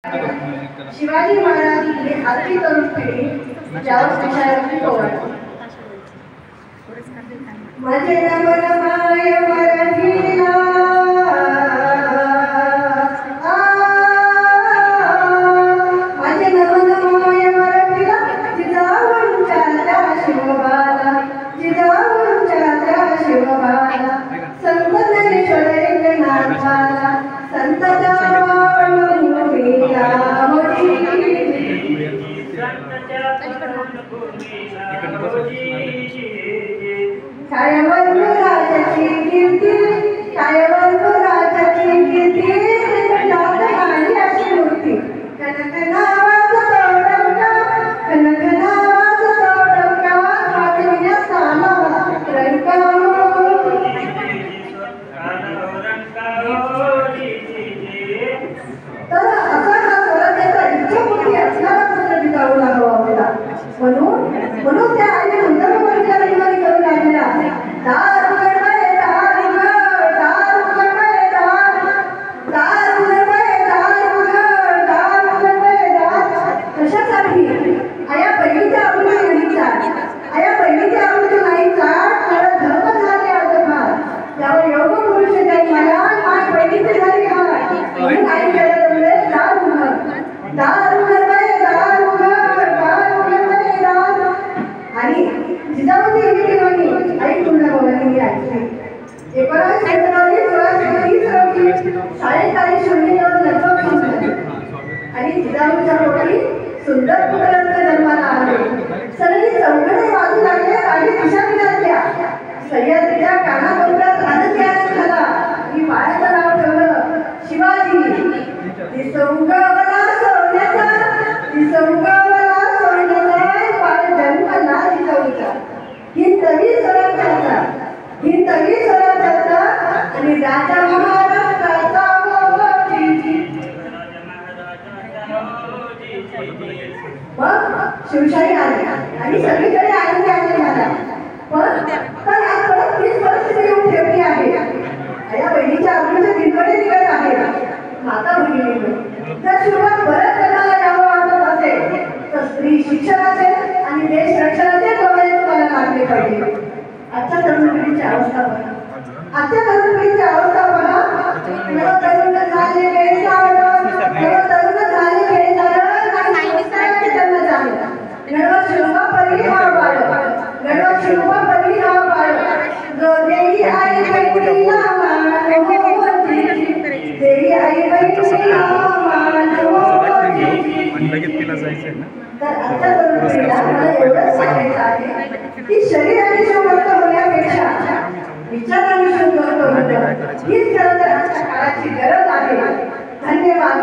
शिवाजी महाराज ही आजची तरुण पिढी ज्यावर विचारांची ओळख माझे नमन माय मराठीला माझे नमन माय मराठीला जिजाऊंच्या त्या शिवबाला जिजाऊंच्या त्या शिवबाला संत ज्ञानेश्वर एकनाथाला संतांच्या छायावरची कीर्ती छायावरची कीर्ती माझी अशी मूर्ती कनक नावाचा तोडका कनक नावाचा तोडका हातविण्यास आला रंका तर असा हा स्वरात त्याचा इच्छापूर्ती असणारा पुत्र जिजाऊला हवा होता म्हणून त्या आईने सुंदर मुलीला निर्माण करून आणला दार उघड बाय दार उघड दार उघड बाय दार दार उघड बाय दार उघड दार उघड बाय दार कशासाठी आया पहिलीच्या आपल्या मुलीचा आया पहिलीच्या आपल्या नाहीचा खरं धर्म झाले आजोबा त्यावर योग पुरुष काही मला माय पहिलीचे झाली हार म्हणून आई गेले दार उघड दार उघड बाय दार उघड दार उघड बाय दार आणि जिजाऊची इकडे आई तुला बोलणी ऐकली 19 फेब्रुवारी 1630 रोजी सायंकाळी शून्यावर लगभग संपले आणि जिजाऊच्या पोटी सुंदर पुत्रांचा जन्माला आले सगळी चौघडे वाजू लागले आणि दिशा मिळाल्या सह्याद्रीच्या कानाकोपऱ्यात आनंद आनंद झाला की बाळाचं नाव ठेवलं शिवाजी दिसौगवला सोन्याचा दिसौगवला सोन्याचा बाळ जन्मला जिजाऊचा हिंदवी स्वराज्याचा आणि राजा महाराष्ट्राचा मग शिवशाही आली आणि सगळीकडे आनंदी आनंद झाला पण आज परत तीच परिस्थिती येऊन ठेवली आहे या बहिणीच्या आग्रहाच्या दिनकडे निघत आहे माता भगिनी जर सुरुवात परत करण्याला यावं वाटत असेल तर स्त्री शिक्षणाचे आणि देश रक्षणाचे डोळे तुम्हाला लागले पाहिजे आजच्या तरुण पिढीची अवस्था बघा आजच्या तरुण पिढीची अवस्था बघा तरुण झाले तरुण झाले त्यांना जाणं गणवा शिल्पा परी हा बाळ गणवा शिल्पा परी हा बाळ जो देई आई बहिणीला मान देई आई बहिणीला मान तर आजच्या तरुण पिढीला मला एवढंच सांगायचं आहे की शरीराने शोभत होण्यापेक्षा विचाराने शोभत होणं हीच खरं तर आजच्या काळाची गरज आहे धन्यवाद.